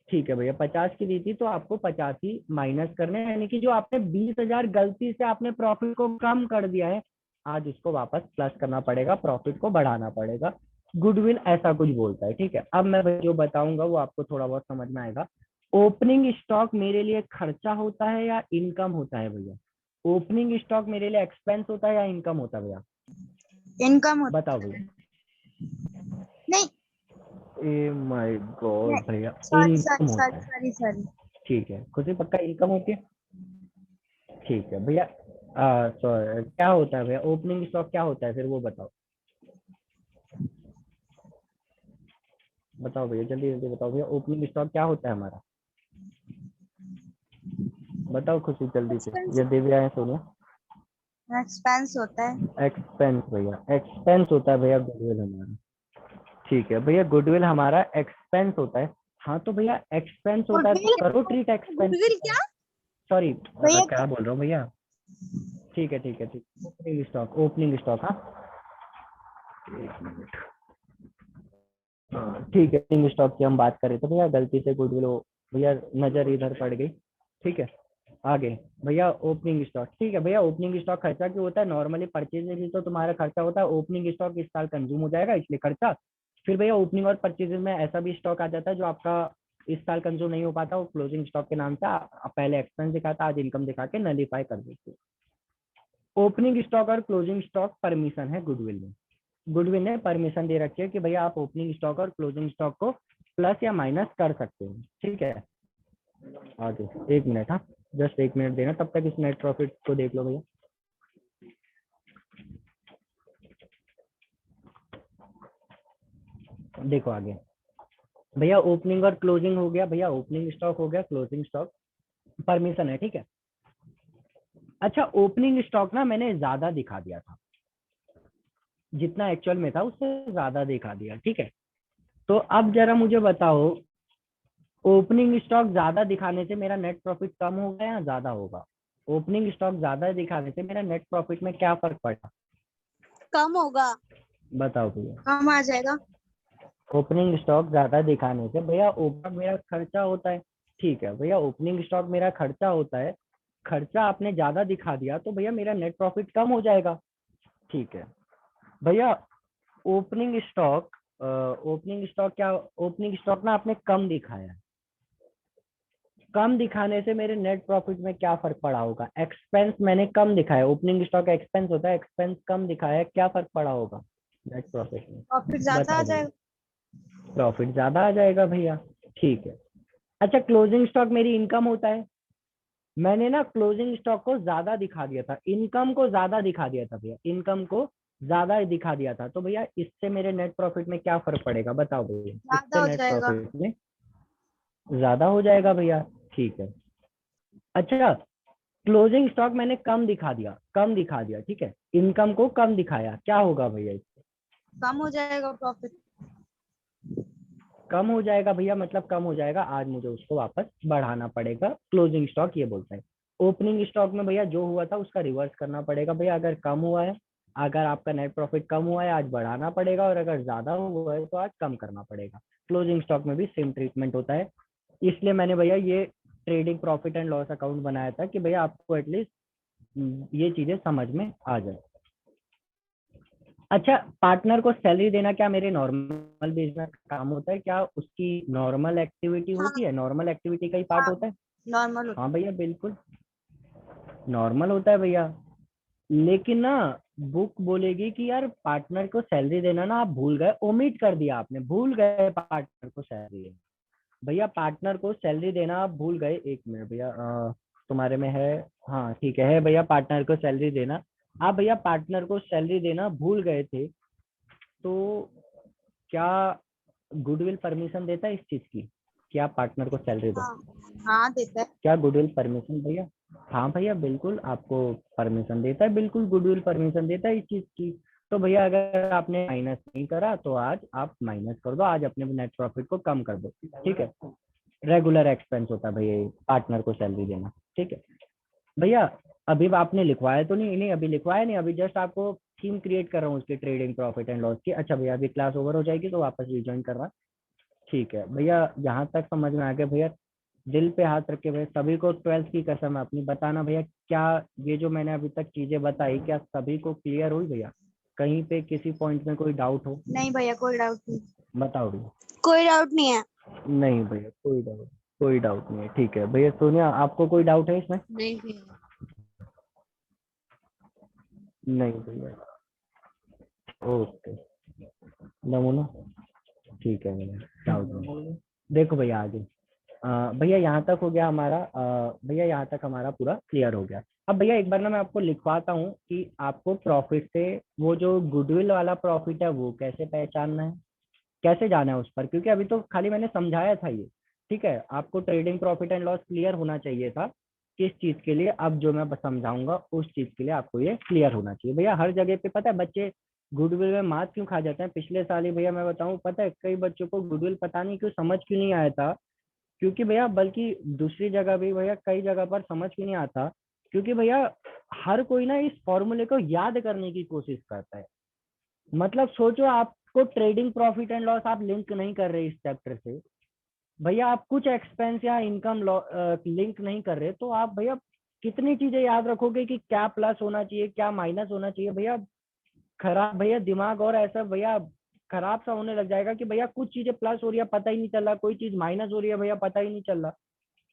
ठीक है भैया, 50 की दी थी तो आपको 50 ही माइनस करने हैं, यानी कि जो आपने 20,000 गलती से आपने प्रॉफिट को कम कर दिया है, आज उसको वापस प्लस करना पड़ेगा, प्रॉफिट को बढ़ाना पड़ेगा। गुडविल ऐसा कुछ बोलता है, ठीक है। अब मैं जो बताऊंगा वो आपको थोड़ा बहुत समझ में आएगा। ओपनिंग स्टॉक मेरे लिए खर्चा होता है या इनकम होता है भैया? ओपनिंग स्टॉक मेरे लिए एक्सपेंस होता है या इनकम होता है भैया? इनकम होता बताओ भैया। नहीं। ए माय गॉड भैया, सॉरी इनकम सॉरी होता सॉरी है। Sorry sorry. ठीक है, खुशी पक्का इनकम होती है। ठीक है भैया, सॉरी, क्या होता है भैया ओपनिंग स्टॉक, क्या होता है फिर वो बताओ। बताओ भैया, जल्दी जल्दी बताओ भैया, ओपनिंग स्टॉक क्या होता है हमारा? बताओ खुशी जल्दी से, एक्सपेंस। ये दिव्या है, सोनिया। एक्सपेंस होता है। एक्सपेंस भैया, एक्सपेंस होता है भैया गुडविल हमारा। ठीक है भैया, गुडविल हमारा एक्सपेंस होता है। हाँ तो भैया एक्सपेंस होता है तो गुडविल। करो ट्रीट एक्सपेंस की गुडविल तरह। क्या? सॉरी, भैया क्या बोल रहा हूँ भैया। ठीक है ठीक है ठीक, ओपनिंग स्टॉक, ओपनिंग स्टॉक, हाँ एक मिनट। ठीक है, ओपनिंग स्टॉक की हम बात करें तो भैया गलती से गुडविल भैया नजर इधर पड़ गई, ठीक है। आगे भैया ओपनिंग स्टॉक, ठीक है भैया। ओपनिंग स्टॉक खर्चा क्यों होता है? नॉर्मली परचेज में भी तो तुम्हारा खर्चा होता है, ओपनिंग स्टॉक इस साल कंज्यूम हो जाएगा इसलिए खर्चा। फिर भैया ओपनिंग और परचेज में ऐसा भी स्टॉक आ जाता है जो आपका इस साल कंज्यूम नहीं हो पाता, वो क्लोजिंग स्टॉक के नाम से पहले एक्सपेंस दिखाता, आज इनकम दिखा के नलीफाई कर देते। ओपनिंग स्टॉक और क्लोजिंग स्टॉक परमिशन है गुडविल में। गुडविल ने परमिशन दे रखी है कि भैया आप ओपनिंग स्टॉक और क्लोजिंग स्टॉक को प्लस या माइनस कर सकते हो, ठीक है। आगे एक मिनट, हाँ जस्ट एक मिनट देना, तब तक इस नेट प्रॉफिट को देख लो भैया। देखो आगे भैया, ओपनिंग और क्लोजिंग हो गया भैया, ओपनिंग स्टॉक हो गया, क्लोजिंग स्टॉक परमिशन है, ठीक है। अच्छा, ओपनिंग स्टॉक ना मैंने ज्यादा दिखा दिया था, जितना एक्चुअल में था उससे ज्यादा दिखा दिया, ठीक है। तो अब जरा मुझे बताओ, ओपनिंग स्टॉक ज्यादा दिखाने से मेरा नेट प्रॉफिट कम होगा या ज्यादा होगा? ओपनिंग स्टॉक ज्यादा दिखाने से मेरा नेट प्रॉफिट में क्या फर्क पड़ा? कम होगा। बताओ भैया। कम आ जाएगा। ओपनिंग स्टॉक ज्यादा दिखाने से भैया ओपन मेरा खर्चा होता है, ठीक है भैया। ओपनिंग स्टॉक मेरा खर्चा होता है, खर्चा आपने ज्यादा दिखा दिया तो भैया मेरा नेट प्रॉफिट कम हो जाएगा, ठीक है भैया। ओपनिंग स्टॉक, ओपनिंग स्टॉक क्या, ओपनिंग स्टॉक ना आपने कम दिखाया है, कम दिखाने से मेरे नेट प्रॉफिट में क्या फर्क पड़ा होगा? एक्सपेंस मैंने कम दिखाया, ओपनिंग स्टॉक एक्सपेंस होता है, एक्सपेंस कम दिखाया है, क्या फर्क पड़ा होगा नेट प्रॉफिट में? प्रॉफिट ज्यादा आ बताओ भैया। जाएगा। प्रॉफिट ज्यादा आ जाएगा भैया, ठीक है। अच्छा, क्लोजिंग स्टॉक मेरी इनकम होता है, मैंने ना क्लोजिंग स्टॉक को ज्यादा दिखा दिया था, इनकम को ज्यादा दिखा दिया था भैया, इनकम को ज्यादा दिखा दिया था, तो भैया इससे मेरे नेट प्रॉफिट में क्या फर्क पड़ेगा? बताओ भैया, ज्यादा इससे हो नेट जाएगा। प्रॉफिट में ज्यादा हो जाएगा भैया, ठीक है। अच्छा, क्लोजिंग स्टॉक मैंने कम दिखा दिया, कम दिखा दिया, ठीक है, इनकम को कम दिखाया, क्या होगा भैया इससे? कम हो जाएगा प्रॉफिट। कम हो जाएगा भैया, मतलब कम हो जाएगा, आज मुझे उसको वापस बढ़ाना पड़ेगा, क्लोजिंग स्टॉक ये बोलता है। ओपनिंग स्टॉक में भैया जो हुआ था उसका रिवर्स करना पड़ेगा भैया, अगर कम हुआ है, अगर आपका नेट प्रॉफिट कम हुआ है आज बढ़ाना पड़ेगा, और अगर ज्यादा हुआ है तो आज कम करना पड़ेगा। क्लोजिंग स्टॉक में भी सेम ट्रीटमेंट होता है, इसलिए मैंने भैया ये trading profit and loss account बनाया था कि भैया आपको एटलीस्ट ये चीजें समझ में आ जाए। अच्छा, पार्टनर को सैलरी देना क्या मेरे नॉर्मल बिजनेस का काम होता है? क्या उसकी नॉर्मल एक्टिविटी हाँ होती है? नॉर्मल एक्टिविटी का ही पार्ट हाँ, होता है? नॉर्मल हाँ होता भैया, बिल्कुल नॉर्मल होता है भैया। लेकिन ना, बुक बोलेगी कि यार पार्टनर को सैलरी देना ना आप भूल गए, ओमिट कर दिया आपने, भूल गए पार्टनर को सैलरी देना। भैया पार्टनर को सैलरी देना आप भूल गए। एक मिनट भैया, तुम्हारे में है? हाँ ठीक है भैया, पार्टनर को सैलरी देना। आप भैया पार्टनर को सैलरी देना भूल गए थे, तो क्या गुडविल परमिशन देता है इस चीज की कि आप पार्टनर को सैलरी है। दो? हाँ हाँ, देता है। क्या गुडविल परमिशन भैया? हाँ भैया, बिल्कुल आपको परमिशन देता है, बिल्कुल गुडविल परमिशन देता है इस चीज की। तो भैया अगर आपने माइनस नहीं करा तो आज आप माइनस कर दो, आज अपने नेट प्रॉफिट को कम कर दो। ठीक है, रेगुलर एक्सपेंस होता है भैया पार्टनर को सैलरी देना। ठीक है भैया, अभी आपने लिखवाया तो नहीं? नहीं अभी लिखवाया नहीं, अभी जस्ट आपको थीम क्रिएट कर रहा हूँ उसकी, ट्रेडिंग प्रॉफिट एंड लॉस की। अच्छा भैया, अभी क्लास ओवर हो जाएगी तो वापस रिज्वाइन कर रहा। ठीक है भैया, यहाँ तक समझ में आ गया भैया? दिल पे हाथ रख के भैया, सभी को 12th की कसम है अपनी, बताना भैया क्या ये जो मैंने अभी तक चीजें बताई क्या सभी को क्लियर हुई भैया? कहीं पे किसी पॉइंट में कोई डाउट हो? नहीं भैया, कोई डाउट नहीं। बताओ भैया। कोई डाउट नहीं है। नहीं भैया, कोई डाउट नहीं है। ठीक है भैया, सोनिया आपको कोई डाउट है इसमें? नहीं भैया। नहीं भैया, ओके। नमूना, ठीक है भैया, डाउट नहीं। देखो भैया आगे, भैया यहाँ तक हो गया हमारा, भैया यहाँ तक हमारा पूरा क्लियर हो गया। अब भैया एक बार ना मैं आपको लिखवाता हूँ कि आपको प्रॉफिट से वो जो गुडविल वाला प्रॉफिट है वो कैसे पहचानना है, कैसे जाना है उस पर, क्योंकि अभी तो खाली मैंने समझाया था ये। ठीक है, आपको trading profit and loss clear होना चाहिए था किस चीज के लिए, अब जो मैं समझाऊंगा उस चीज के लिए आपको ये क्लियर होना चाहिए। भैया हर जगह पे पता है बच्चे गुडविल में मात क्यों खा जाते हैं? पिछले साल ही भैया मैं बताऊं, पता है कई बच्चों को गुडविल पता नहीं क्यों समझ क्यों नहीं आया था, क्योंकि भैया बल्कि दूसरी जगह भी भैया कई जगह पर समझ क्यों नहीं आता, क्योंकि भैया हर कोई ना इस फॉर्मूले को याद करने की कोशिश करता है। मतलब सोचो, आपको ट्रेडिंग प्रॉफिट एंड लॉस आप लिंक नहीं कर रहे इस चैप्टर से, भैया आप कुछ एक्सपेंस या इनकम लिंक नहीं कर रहे, तो आप भैया कितनी चीजें याद रखोगे कि क्या प्लस होना चाहिए क्या माइनस होना चाहिए? भैया खराब, भैया दिमाग और ऐसा भैया खराब सा होने लग जाएगा कि भैया कुछ चीजें प्लस हो रही है पता ही नहीं चल रहा, कोई चीज माइनस हो रही है भैया पता ही नहीं चल रहा।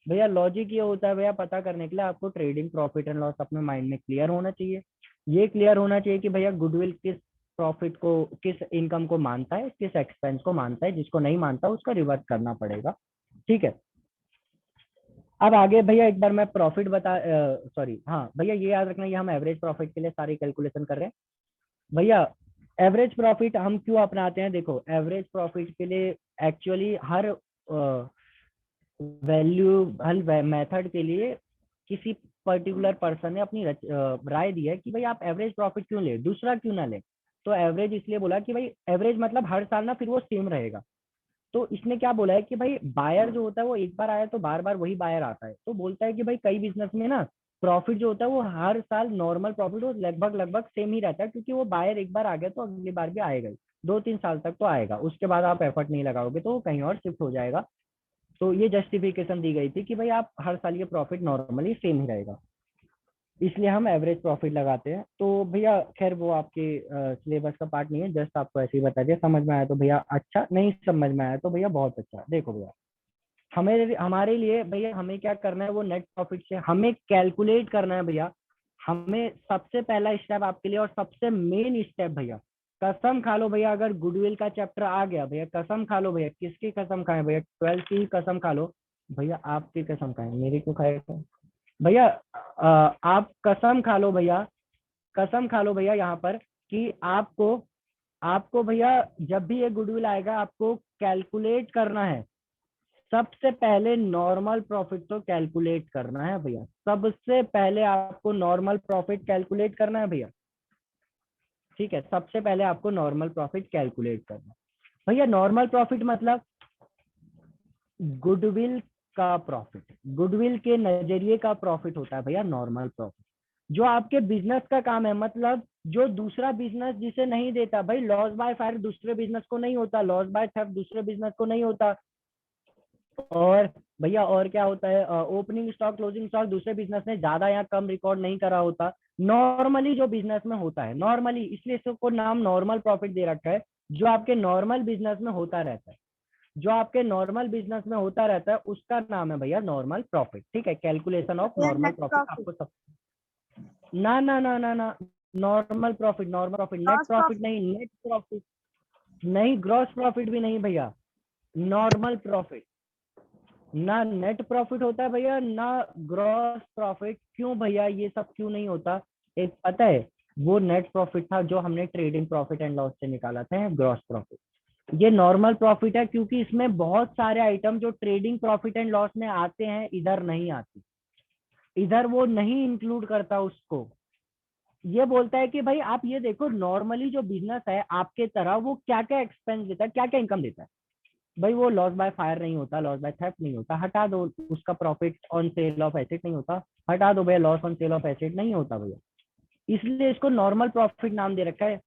भैया लॉजिक ये होता है भैया, पता करने के लिए आपको ट्रेडिंग प्रॉफिट एंड लॉस अपने माइंड में क्लियर होना चाहिए। ये क्लियर होना चाहिए कि भैया गुडविल किस प्रॉफिट को, किस इनकम को मानता है, किस एक्सपेंस को मानता है, जिसको नहीं मानता उसका रिवर्स करना पड़ेगा। ठीक है, अब आगे भैया एक बार मैं प्रॉफिट बता, सॉरी हाँ भैया ये याद रखना, ये हम एवरेज प्रॉफिट के लिए सारी कैलकुलेशन कर रहे हैं। भैया एवरेज प्रॉफिट हम क्यों अपनाते हैं? देखो एवरेज प्रॉफिट के लिए एक्चुअली हर वैल्यू हल मेथड के लिए किसी पर्टिकुलर पर्सन ने अपनी राय दी है कि भाई आप एवरेज प्रॉफिट क्यों ले, दूसरा क्यों ना ले। तो एवरेज इसलिए बोला कि भाई एवरेज मतलब हर साल ना फिर वो सेम रहेगा। तो इसने क्या बोला है कि भाई बायर जो होता है वो एक बार आया तो बार बार वही बायर आता है, तो बोलता है कि भाई कई बिजनेस में ना प्रॉफिट जो होता है वो हर साल नॉर्मल प्रॉफिट वो लगभग लगभग सेम ही रहता है, क्योंकि वो बायर एक बार आ गया तो अगली बार भी आएगा ही, 2-3 साल तक तो आएगा, उसके बाद आप एफर्ट नहीं लगाओगे तो वो कहीं और शिफ्ट हो जाएगा। तो ये जस्टिफिकेशन दी गई थी कि भाई आप हर साल ये प्रॉफिट नॉर्मली सेम ही रहेगा, इसलिए हम एवरेज प्रॉफिट लगाते हैं। तो भैया खैर वो आपके सिलेबस का पार्ट नहीं है, जस्ट आपको ऐसे ही बता दिया। समझ में आया तो भैया अच्छा, नहीं समझ में आया तो भैया बहुत अच्छा। देखो भैया हमें हमारे लिए भैया हमें क्या करना है, वो नेट प्रॉफिट से हमें कैलकुलेट करना है भैया। हमें सबसे पहला स्टेप आपके लिए और सबसे मेन स्टेप भैया, कसम खा लो भैया अगर गुडविल का चैप्टर आ गया भैया, कसम खा लो भैया, किसकी कसम खाए भैया? 12th की कसम खा लो भैया, आपकी कसम खाए, मेरी क्यों खाएगा भैया? आप कसम खा लो भैया, कसम खा लो भैया यहाँ पर कि आपको आपको भैया जब भी ये गुडविल आएगा आपको कैलकुलेट करना है। सबसे पहले नॉर्मल प्रॉफिट तो कैलकुलेट करना है भैया, सबसे पहले आपको नॉर्मल प्रॉफिट कैलकुलेट करना है भैया। ठीक है, सबसे पहले आपको नॉर्मल प्रॉफिट कैलकुलेट करना है भैया। नॉर्मल प्रॉफिट मतलब गुडविल का प्रॉफिट, गुडविल के नजरिए का प्रॉफिट होता है भैया नॉर्मल प्रॉफिट, जो आपके बिजनेस का काम है। मतलब जो दूसरा बिजनेस जिसे नहीं देता भाई, लॉस बाय फायर दूसरे बिजनेस को नहीं होता, लॉस बाय थेफ्ट दूसरे बिजनेस को नहीं होता। और भैया और क्या होता है, ओपनिंग स्टॉक क्लोजिंग स्टॉक दूसरे बिजनेस ने ज्यादा या कम रिकॉर्ड नहीं करा होता। नॉर्मली जो बिजनेस में होता है, नॉर्मली, इसलिए इसको नाम नॉर्मल प्रॉफिट दे रखा है, जो आपके नॉर्मल बिजनेस में होता रहता है, जो आपके नॉर्मल बिजनेस में होता रहता है उसका नाम है भैया नॉर्मल प्रॉफिट। ठीक है, कैलकुलेशन ऑफ या नॉर्मल नेट प्रॉफिट प्रॉफिट, आपको सब। ना ना ना ना ना, normal profit, normal profit, net gross profit profit. नहीं, नेट प्रॉफिट नहीं, ग्रॉस प्रॉफिट भी नहीं भैया, नॉर्मल प्रॉफिट। ना नेट प्रॉफिट होता है भैया, ना ग्रॉस प्रॉफिट। क्यों भैया, ये सब क्यों नहीं होता? एक पता है, वो नेट प्रॉफिट था जो हमने ट्रेडिंग प्रॉफिट एंड लॉस से निकाला था, ग्रॉस प्रॉफिट। ये नॉर्मल प्रॉफिट है क्योंकि इसमें बहुत सारे आइटम जो ट्रेडिंग प्रॉफिट एंड लॉस में आते हैं इधर नहीं आती, इधर वो नहीं इंक्लूड करता उसको। ये बोलता है कि भाई आप ये देखो, नॉर्मली जो बिजनेस है आपके तरह वो क्या क्या एक्सपेंस देता है, क्या क्या इनकम देता है। भाई वो लॉस बाय फायर नहीं होता, लॉस बाय थेफ्ट नहीं होता, हटा दो। उसका profit on sale of asset नहीं होता, हटा दो भैया। Loss on sale of asset नहीं होता भैया, इसलिए इसको नॉर्मल प्रॉफिट नाम दे रखा है।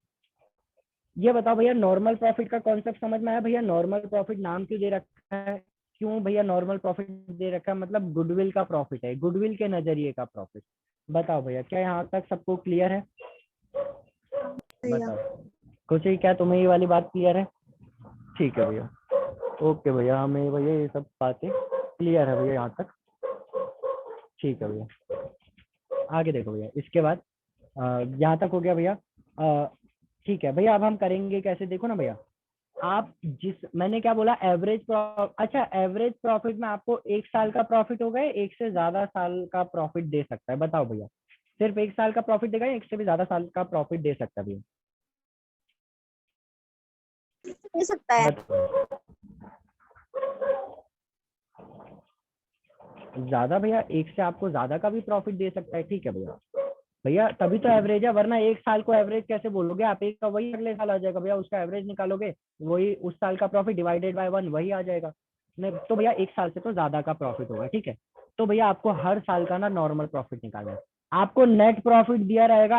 ये बताओ भैया, नॉर्मल प्रॉफिट का कॉन्सेप्ट समझ में आया भैया? नॉर्मल प्रॉफिट नाम क्यों दे रखा है? क्यों भैया नॉर्मल प्रॉफिट दे रखा है? मतलब गुडविल का प्रॉफिट है, गुडविल के नजरिए का प्रॉफिट। बताओ भैया, क्या यहाँ तक सबको क्लियर है? भैया बताओ कुछ ही, क्या तुम्हें ये वाली बात क्लियर है? ठीक है भैया, ओके भैया, हमें भैया ये सब बातें क्लियर है भैया यहाँ तक। ठीक है भैया, आगे देखो भैया, इसके बाद यहाँ तक हो गया भैया। ठीक है भैया, अब हम करेंगे कैसे, देखो ना भैया। आप जिस, मैंने क्या बोला, एवरेज अच्छा, एवरेज प्रॉफिट में आपको एक साल का प्रॉफिट होगा या एक से ज्यादा साल का प्रॉफिट दे सकता है? बताओ भैया, सिर्फ एक साल का प्रॉफिट देगा या एक से भी ज्यादा साल का प्रॉफिट दे सकता है भैया? दे सकता है। बताओ। ज्यादा भैया, एक से आपको ज्यादा का भी प्रॉफिट दे सकता है। ठीक है भैया, भैया तभी तो एवरेज है, वरना एक साल को एवरेज कैसे बोलोगे आप? एक का वही अगले साल आ जाएगा भैया, उसका एवरेज निकालोगे, वही उस साल का प्रॉफिट डिवाइडेड बाय 1 वही आ जाएगा। नहीं तो भैया एक साल से तो ज्यादा का प्रॉफिट होगा। ठीक है, तो भैया आपको हर साल का ना नॉर्मल प्रॉफिट निकालना है। आपको नेट प्रॉफिट दिया रहेगा,